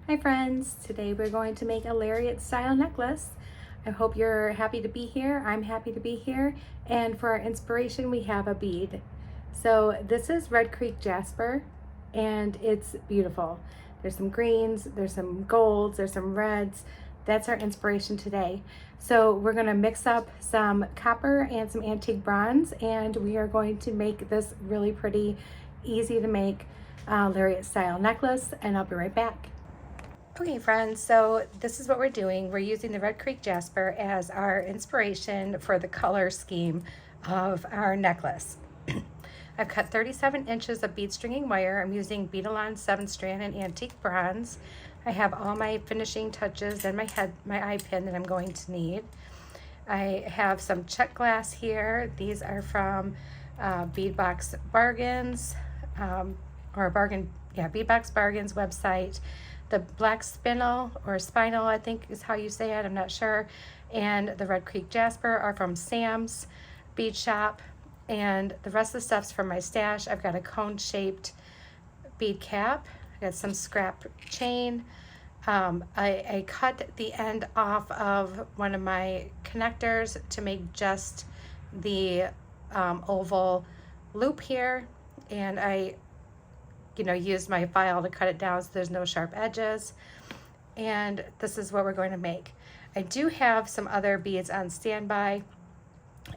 Hi friends, today we're going to make a Lariat style necklace. I hope you're happy to be here. I'm happy to be here. And for our inspiration, we have a bead. So this is Red Creek Jasper and it's beautiful. There's some greens, there's some golds, there's some reds. That's our inspiration today. So we're gonna mix up some copper and some antique bronze and we are going to make this really pretty, easy to make Lariat style necklace, and I'll be right back. Okay friends, so this is what we're doing. We're using the Red Creek Jasper as our inspiration for the color scheme of our necklace. I've cut 37 inches of bead stringing wire. I'm using Beadalon 7-strand and antique bronze. I have all my finishing touches and my eye pin that I'm going to need. I have some check glass here. These are from Beadbox Bargains, Beadbox Bargains website. The black spinel or spinel, I think is how you say it, I'm not sure. And the Red Creek Jasper are from Sam's Bead Shop. And the rest of the stuff's from my stash. I've got a cone-shaped bead cap. I got some scrap chain. I cut the end off of one of my connectors to make just the oval loop here. And I used my file to cut it down so there's no sharp edges. And this is what we're going to make. I do have some other beads on standby,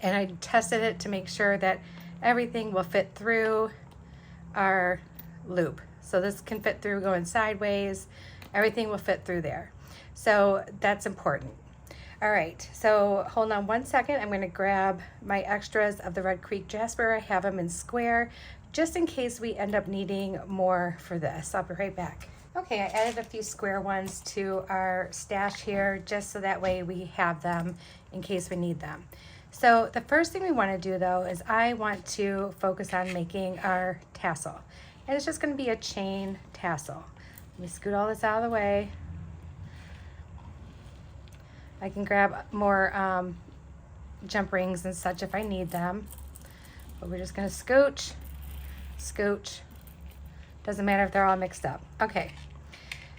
and I tested it to make sure that everything will fit through our loop. So this can fit through going sideways. Everything will fit through there. So that's important. All right, so hold on one second. I'm going to grab my extras of the Red Creek Jasper. I have them in square, just in case we end up needing more for this. I'll be right back. Okay, I added a few square ones to our stash here, just so that way we have them in case we need them. So the first thing we want to do though is I want to focus on making our tassel. And it's just going to be a chain tassel. Let me scoot all this out of the way. I can grab more jump rings and such if I need them. But we're just going to scooch. Doesn't matter if they're all mixed up. Okay,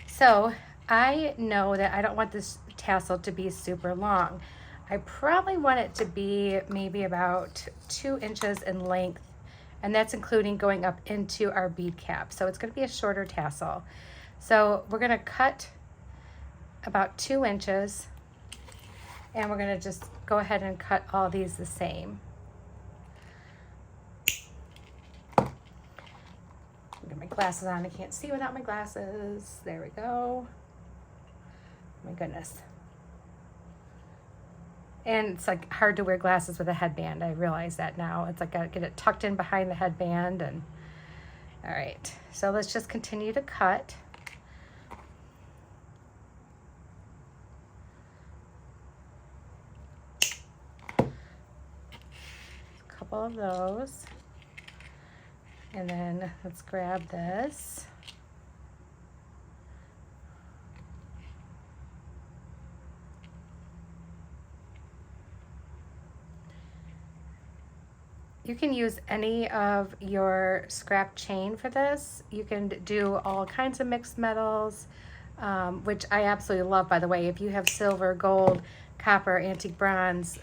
so I know that I don't want this tassel to be super long. I probably want it to be maybe about 2 inches in length, and that's including going up into our bead cap. So it's going to be a shorter tassel. So we're going to cut about 2 inches, and we're going to just go ahead and cut all these the same. Get my glasses on. I can't see without my glasses. There we go. My goodness. And it's like hard to wear glasses with a headband. I realize that now. It's like I gotta get it tucked in behind the headband. And all right, so let's just continue to cut. A couple of those. And then let's grab this. You can use any of your scrap chain for this. You can do all kinds of mixed metals, which I absolutely love, by the way. If you have silver, gold, copper, antique bronze,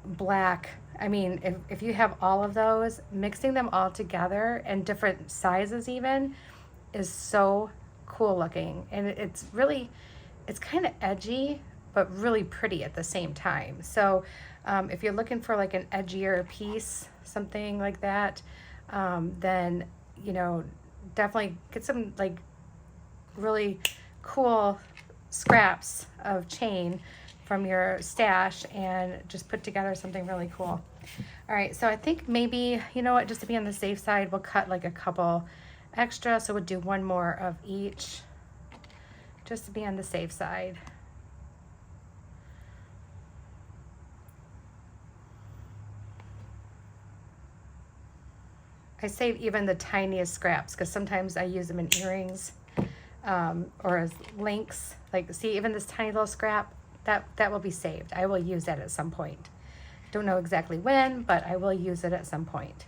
black, I mean, if you have all of those, mixing them all together and different sizes even is so cool looking. And it's kind of edgy, but really pretty at the same time. So if you're looking for like an edgier piece, something like that, then, definitely get some like really cool scraps of chain from your stash and just put together something really cool. All right, so I think maybe, just to be on the safe side, we'll cut like a couple extra. So we'll do one more of each, just to be on the safe side. I save even the tiniest scraps because sometimes I use them in earrings or as links. Like, see, even this tiny little scrap, that will be saved. I will use that at some point. Don't know exactly when, but I will use it at some point.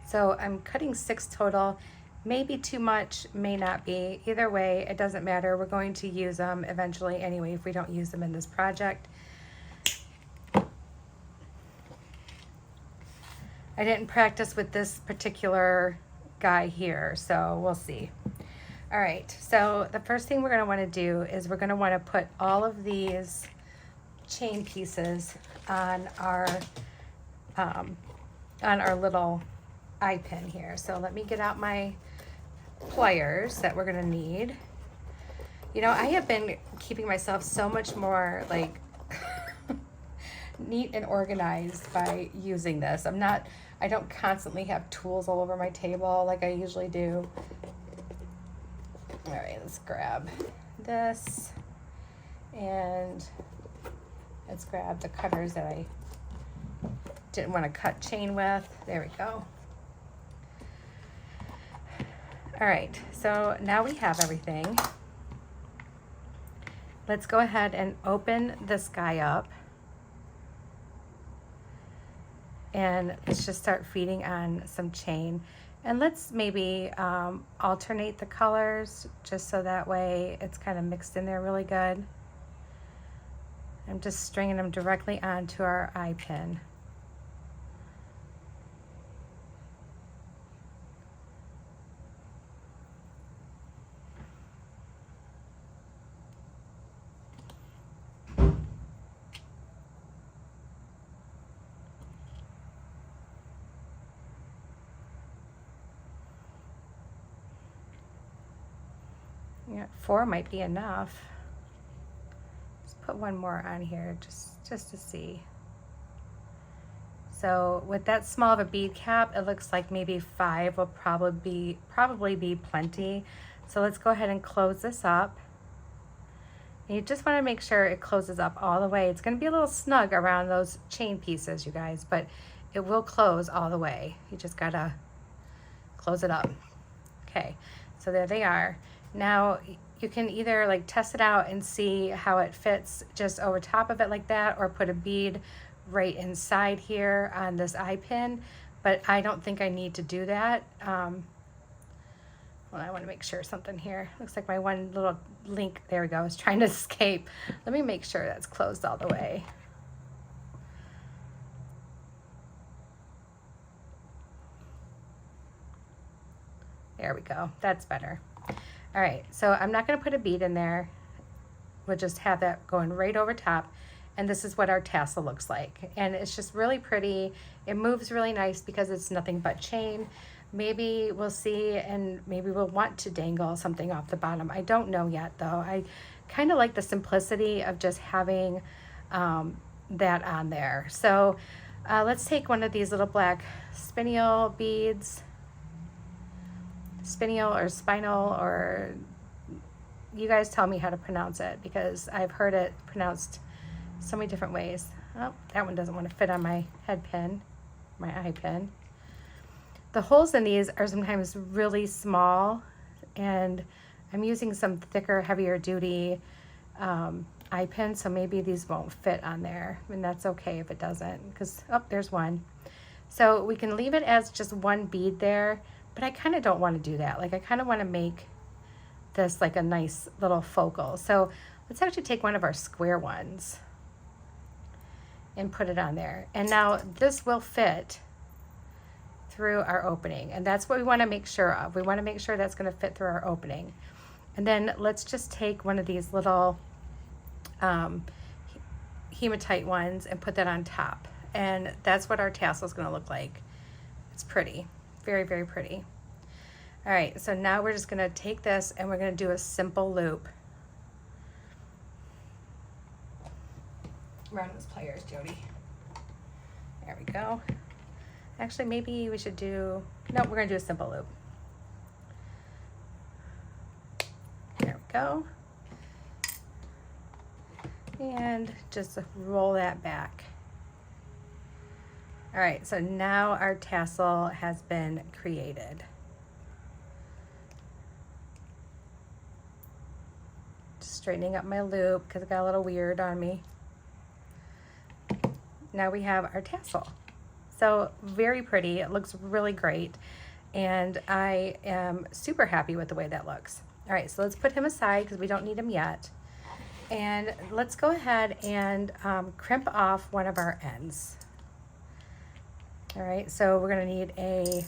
So I'm cutting 6 total, maybe too much, may not be. Either way, it doesn't matter. We're going to use them eventually anyway if we don't use them in this project. I didn't practice with this particular guy here, so we'll see. All right, so the first thing we're going to want to do is we're going to want to put all of these chain pieces on our little eye pin here. So let me get out my pliers that we're going to need. You know, I have been keeping myself so much more like neat and organized by using this. I don't constantly have tools all over my table like I usually do. All right, let's grab this and let's grab the cutters that I didn't want to cut chain with. There we go. All right, so now we have everything. Let's go ahead and open this guy up. And let's just start feeding on some chain. And let's maybe alternate the colors just so that way it's kind of mixed in there really good. I'm just stringing them directly onto our eye pin. Yeah, 4 might be enough. Let's put one more on here just to see. So with that small of a bead cap, it looks like maybe 5 will probably be plenty. So let's go ahead and close this up. And you just want to make sure it closes up all the way. It's going to be a little snug around those chain pieces, you guys, but it will close all the way. You just gotta close it up. Okay, so there they are. Now you can either like test it out and see how it fits just over top of it like that, or put a bead right inside here on this eye pin, but I don't think I need to do that. Well, I want to make sure something here. Looks like my one little link, there we go, is trying to escape. Let me make sure that's closed all the way. There we go, that's better. All right, so I'm not going to put a bead in there. We'll just have that going right over top. And this is what our tassel looks like. And it's just really pretty. It moves really nice because it's nothing but chain. Maybe we'll see, and maybe we'll want to dangle something off the bottom. I don't know yet though. I kind of like the simplicity of just having that on there. So let's take one of these little black spinel beads. Spinel or spinal, or you guys tell me how to pronounce it because I've heard it pronounced so many different ways. Oh, that one doesn't want to fit on my head pin, my eye pin. The holes in these are sometimes really small, and I'm using some thicker, heavier duty eye pin, so maybe these won't fit on there, and that's okay if it doesn't, because, oh, there's one. So we can leave it as just one bead there, but I kind of don't want to do that. Like I kind of want to make this like a nice little focal. So let's actually take one of our square ones and put it on there. And now this will fit through our opening, and that's what we want to make sure of. We want to make sure that's going to fit through our opening. And then let's just take one of these little hematite ones and put that on top. And that's what our tassel is going to look like. It's pretty. Very, very pretty. All right, so now we're just gonna take this and we're gonna do a simple loop. Around those pliers, Jody. There we go. Actually, maybe we should do, no, we're gonna do a simple loop. There we go. And just roll that back. All right, so now our tassel has been created. Just straightening up my loop because it got a little weird on me. Now we have our tassel. So very pretty. It looks really great. And I am super happy with the way that looks. All right, so let's put him aside because we don't need him yet. And let's go ahead and crimp off one of our ends. All right, so we're gonna need a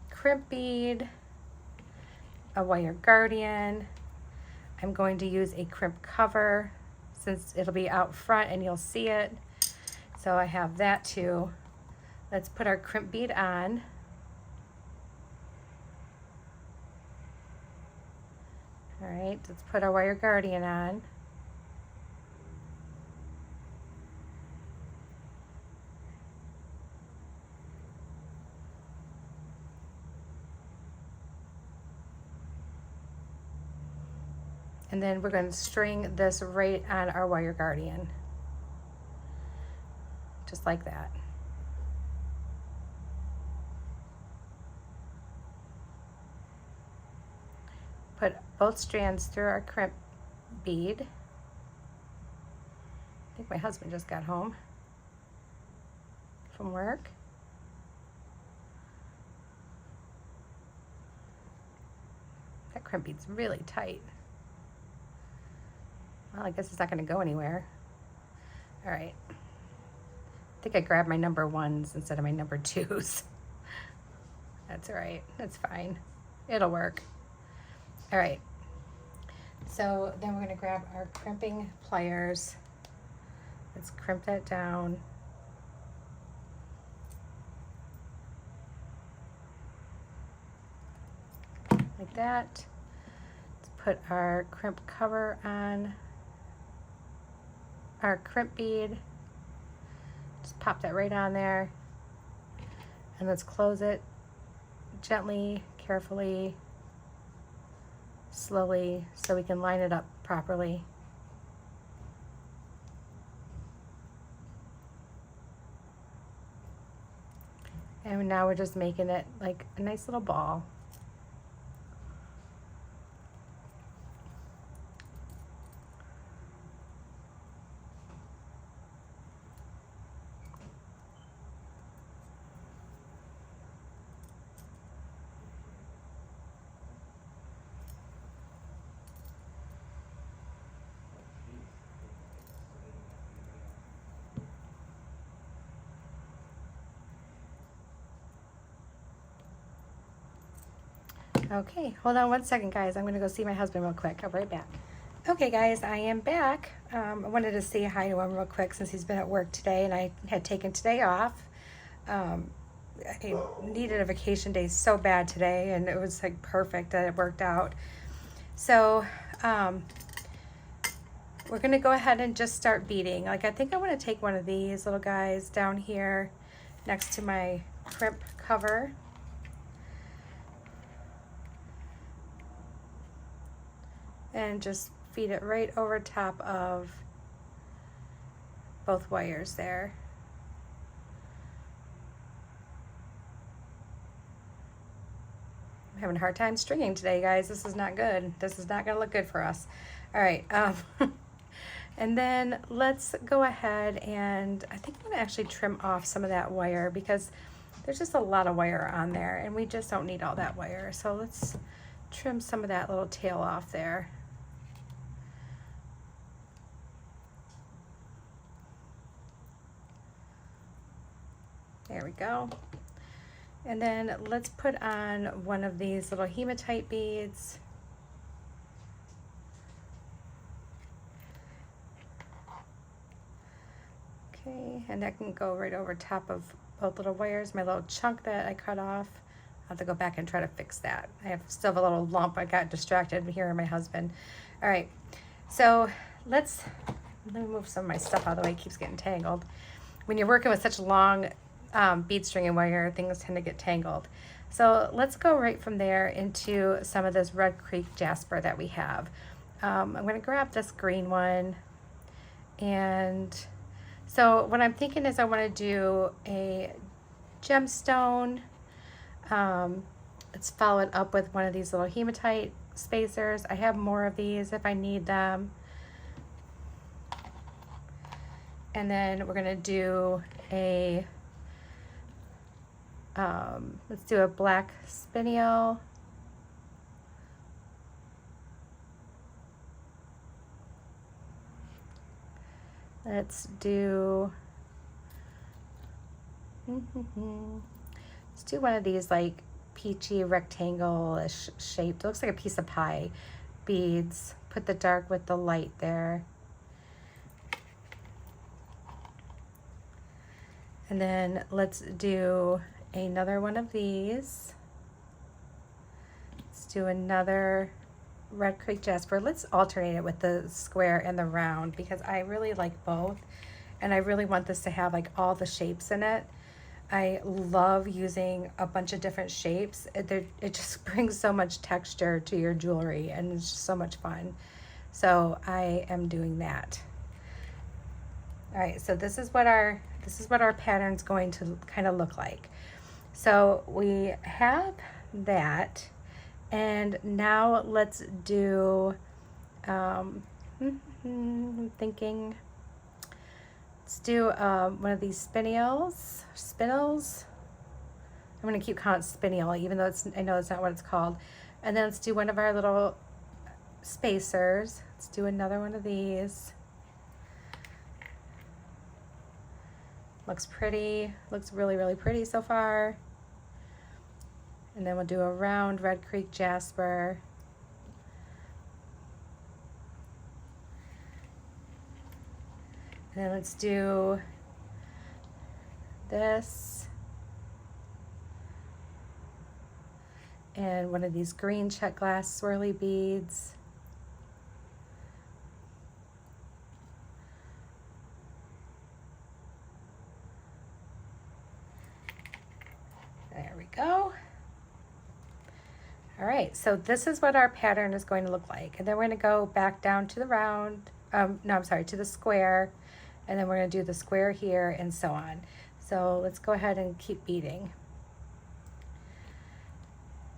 crimp bead, a wire guardian. I'm going to use a crimp cover since it'll be out front and you'll see it. So I have that too. Let's put our crimp bead on. All right, let's put our wire guardian on. And then we're going to string this right on our wire guardian. Just like that. Put both strands through our crimp bead. I think my husband just got home from work. That crimp bead's really tight. Well, I guess it's not going to go anywhere. All right. I think I grabbed my number 1s instead of my number 2s. That's all right. That's fine. It'll work. All right. So then we're going to grab our crimping pliers. Let's crimp that down. Like that. Let's put our crimp cover on our crimp bead. Just pop that right on there. And let's close it gently, carefully, slowly, so we can line it up properly. And now we're just making it like a nice little ball. Okay, hold on one second, guys. I'm gonna go see my husband real quick. I'll be right back. Okay, guys, I am back. I wanted to say hi to him real quick since he's been at work today and I had taken today off. I needed a vacation day so bad today and it was like perfect that it worked out. So we're gonna go ahead and just start beading. Like I think I wanna take one of these little guys down here next to my crimp cover. And just feed it right over top of both wires there. I'm having a hard time stringing today, guys. This is not good. This is not gonna look good for us. All right, and then let's go ahead and I think I'm gonna actually trim off some of that wire because there's just a lot of wire on there and we just don't need all that wire. So let's trim some of that little tail off there. There we go. And then let's put on one of these little hematite beads. Okay, and that can go right over top of both little wires. My little chunk that I cut off, I'll have to go back and try to fix that. Still have a little lump. I got distracted hearing my husband. All right, so let me move some of my stuff out of the way. It keeps getting tangled. When you're working with such long bead string and wire, things tend to get tangled. So let's go right from there into some of this Red Creek jasper that we have. I'm going to grab this green one, and so what I'm thinking is I want to do a gemstone. Let's follow it up with one of these little hematite spacers. I have more of these if I need them. And then we're going to do a Let's do a black spinel. Let's do, let's do one of these like peachy rectangle-ish shaped. It looks like a piece of pie. Beads. Put the dark with the light there. And then let's do another one of these. Let's do another Red Creek Jasper. Let's alternate it with the square and the round because I really like both. And I really want this to have like all the shapes in it. I love using a bunch of different shapes. It just brings so much texture to your jewelry and it's just so much fun. So I am doing that. All right, so this is what our pattern's going to kind of look like. So we have that, and now let's do, I'm thinking, let's do one of these spinels. I'm gonna keep calling it spinel, even though I know it's not what it's called. And then let's do one of our little spacers. Let's do another one of these. Looks pretty, looks really, really pretty so far. And then we'll do a round Red Creek Jasper. And then let's do this. And one of these green check glass swirly beads. There we go. All right, so this is what our pattern is going to look like. And then we're going to go back down to the round, no, I'm sorry, to the square. And then we're going to do the square here and so on. So let's go ahead and keep beading.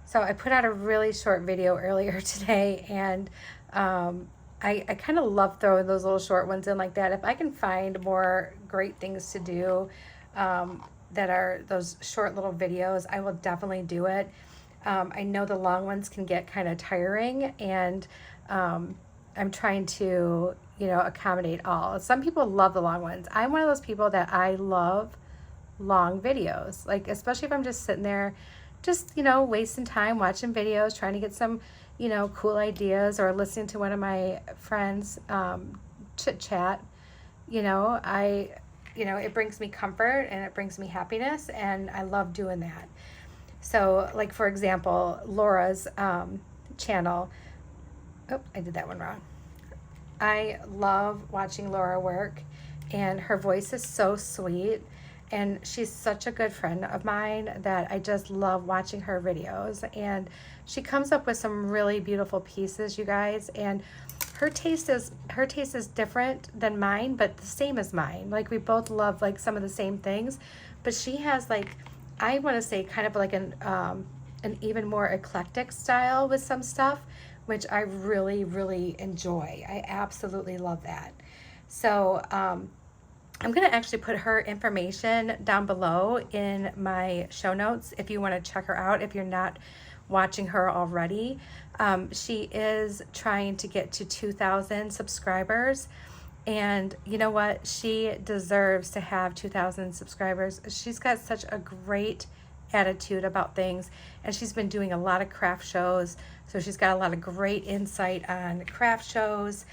So I put out a really short video earlier today, and I kind of love throwing those little short ones in like that. If I can find more great things to do that are those short little videos, I will definitely do it. I know the long ones can get kind of tiring, and I'm trying to, accommodate all. Some people love the long ones. I'm one of those people that I love long videos, like especially if I'm just sitting there just, wasting time watching videos, trying to get some, cool ideas, or listening to one of my friends chit chat. It brings me comfort and it brings me happiness, and I love doing that. So like, for example, Laura's channel. Oh, I did that one wrong. I love watching Laura work, and her voice is so sweet, and she's such a good friend of mine that I just love watching her videos. And she comes up with some really beautiful pieces, you guys, and her taste is different than mine, but the same as mine. Like, we both love like some of the same things, but she has, like, I want to say kind of like an even more eclectic style with some stuff, which I really, really enjoy. I absolutely love that. So I'm going to actually put her information down below in my show notes if you want to check her out, if you're not watching her already. She is trying to get to 2,000 subscribers. And you know what? She deserves to have 2,000 subscribers. She's got such a great attitude about things, and she's been doing a lot of craft shows. So she's got a lot of great insight on craft shows.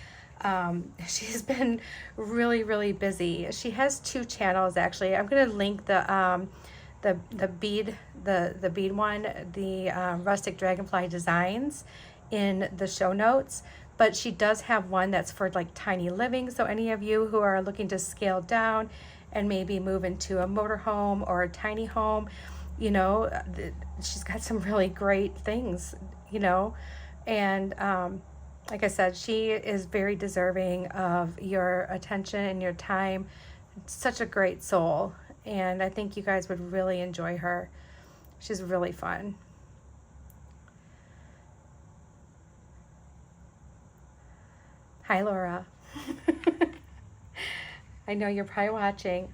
She's been really, really busy. She has 2 channels actually. I'm going to link the bead, the bead one, the rustic dragonfly designs, in the show notes. But she does have one that's for like tiny living. So any of you who are looking to scale down and maybe move into a motorhome or a tiny home, she's got some really great things, and like I said, she is very deserving of your attention and your time. Such a great soul, and I think you guys would really enjoy her. She's really fun. Hi, Laura. I know you're probably watching.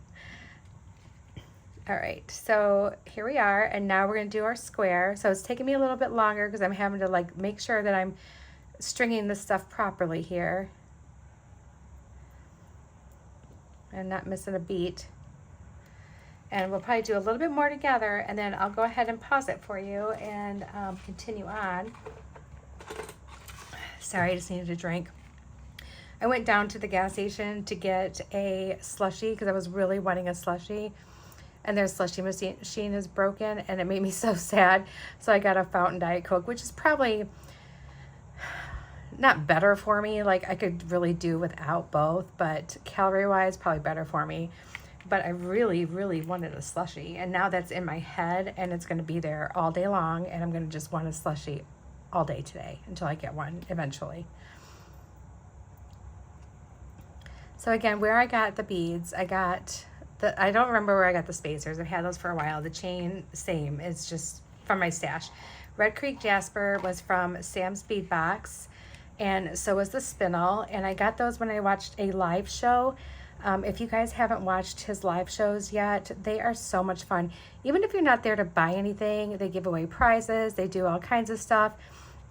All right, so here we are, and now we're going to do our square. So it's taking me a little bit longer because I'm having to like make sure that I'm stringing this stuff properly here and not missing a beat. And we'll probably do a little bit more together, and then I'll go ahead and pause it for you and continue on. Sorry, I just needed a drink. I went down to the gas station to get a slushie because I was really wanting a slushie, and their slushie machine is broken, and it made me so sad. So I got a fountain Diet Coke, which is probably not better for me. Like, I could really do without both, but calorie-wise, probably better for me. But I really, really wanted a slushie, and now that's in my head, and it's going to be there all day long, and I'm going to just want a slushie all day today until I get one eventually. So again, where I got the beads, I don't remember where I got the spacers. I've had those for a while. The chain, same. It's just from my stash. Red Creek Jasper was from Sam's Bead Box, and so was the spinel. And I got those when I watched a live show. If you guys haven't watched his live shows yet, they are so much fun. Even if you're not there to buy anything, they give away prizes. They do all kinds of stuff.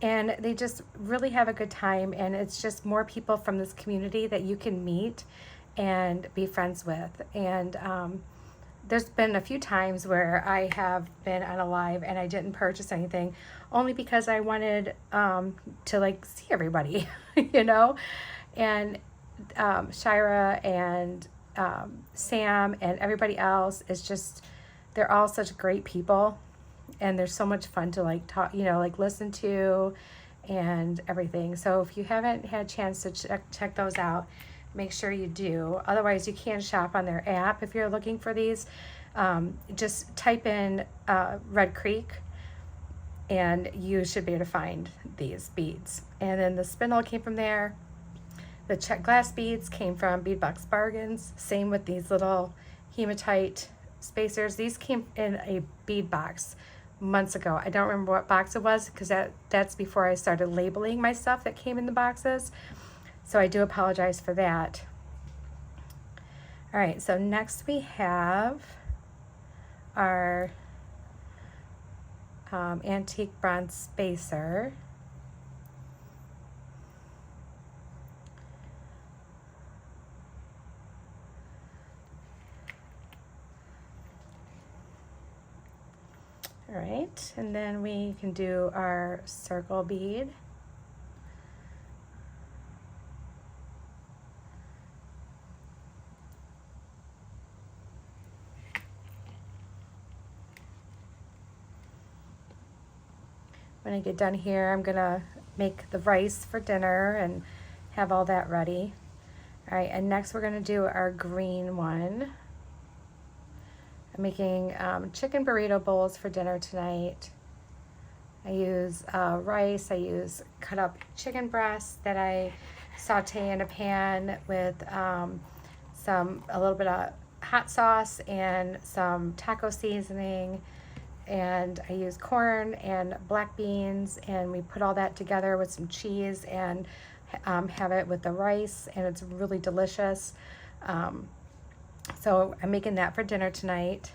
And they just really have a good time. And it's just more people from this community that you can meet and be friends with. And there's been a few times where I have been on a live and I didn't purchase anything, only because I wanted to like see everybody, you know. And Shira and Sam and everybody else is just, they're all such great people, and they're so much fun to like talk, you know, like listen to and everything. So if you haven't had a chance to check those out, make sure you do. Otherwise, you can shop on their app if you're looking for these. Just type in Red Creek and you should be able to find these beads. And then the spindle came from there. The check glass beads came from Bead Box Bargains. Same with these little hematite spacers. These came in a bead box months ago. I don't remember what box it was because that's before I started labeling my stuff that came in the boxes. So I do apologize for that. All right, so next we have our antique bronze spacer. All right, and then we can do our circle bead. When I get done here, I'm gonna make the rice for dinner and have all that ready. All right, and next we're gonna do our green one. I'm making chicken burrito bowls for dinner tonight. I use rice. I use cut up chicken breasts that I saute in a pan with a little bit of hot sauce and some taco seasoning. And I use corn and black beans, and we put all that together with some cheese and have it with the rice, and it's really delicious. So I'm making that for dinner tonight.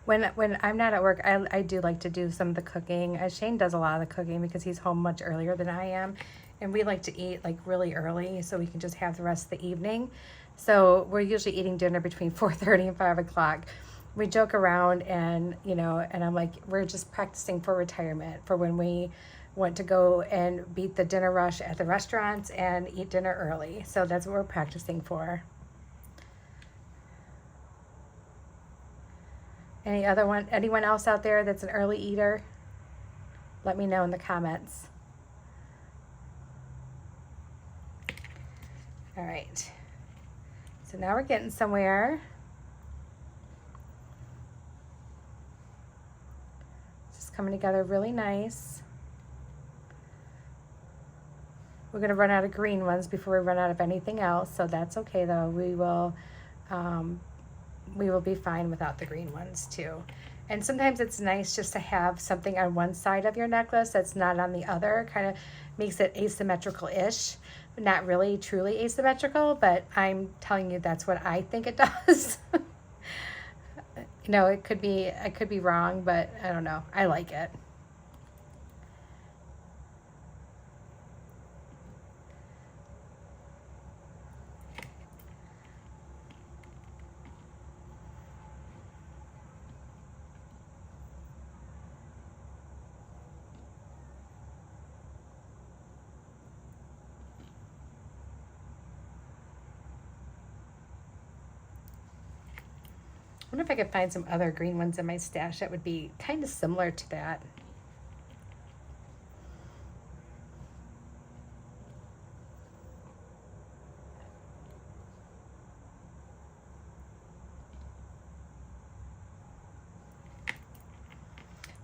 When I'm not at work, I do like to do some of the cooking. Shane does a lot of the cooking because he's home much earlier than I am, and we like to eat like really early so we can just have the rest of the evening. So we're usually eating dinner between 4:30 and 5 o'clock. We joke around, and you know, and I'm like, we're just practicing for retirement, for when we want to go and beat the dinner rush at the restaurants and eat dinner early. So that's what we're practicing for. Anyone else out there that's an early eater? Let me know in the comments. All right. So now we're getting somewhere. Just coming together really nice. We're going to run out of green ones before we run out of anything else, so that's okay though. We will be fine without the green ones too. And sometimes it's nice just to have something on one side of your necklace that's not on the other. Kind of makes it asymmetrical-ish. Not really truly asymmetrical, but I'm telling you that's what I think it does. You know, I could be wrong, but I don't know. I like it. I wonder if I could find some other green ones in my stash that would be kind of similar to that.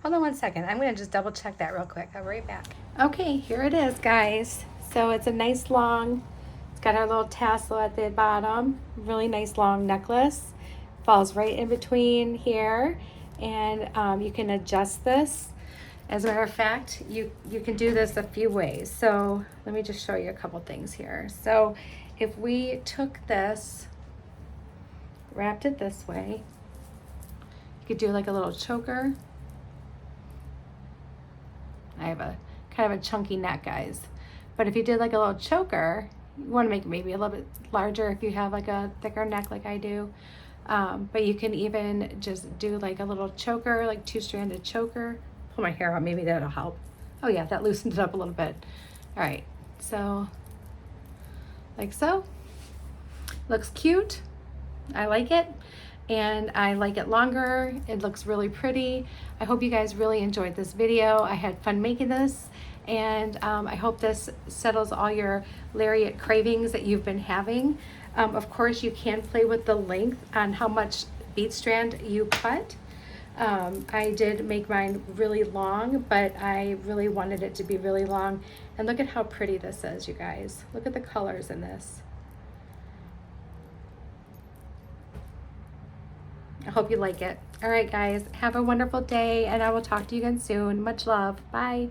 Hold on one second. I'm going to just double check that real quick. I'll be right back. Okay, here it is, guys. So it's a nice long, it's got our little tassel at the bottom. Really nice long necklace. Falls right in between here, and you can adjust this. As a matter of fact, you can do this a few ways. So let me just show you a couple things here. So if we took this, wrapped it this way, you could do like a little choker. I have a kind of a chunky neck, guys, but if you did like a little choker, you want to make it maybe a little bit larger if you have like a thicker neck like I do. But you can even just do like a little choker, like two-stranded choker. Pull my hair out, maybe that'll help. Oh yeah, that loosened it up a little bit. All right, so like so. Looks cute. I like it. And I like it longer. It looks really pretty. I hope you guys really enjoyed this video. I had fun making this, and I hope this settles all your Lariat cravings that you've been having. Of course, you can play with the length on how much bead strand you cut. I did make mine really long, but I really wanted it to be really long. And look at how pretty this is, you guys. Look at the colors in this. I hope you like it. All right, guys, have a wonderful day, and I will talk to you again soon. Much love. Bye.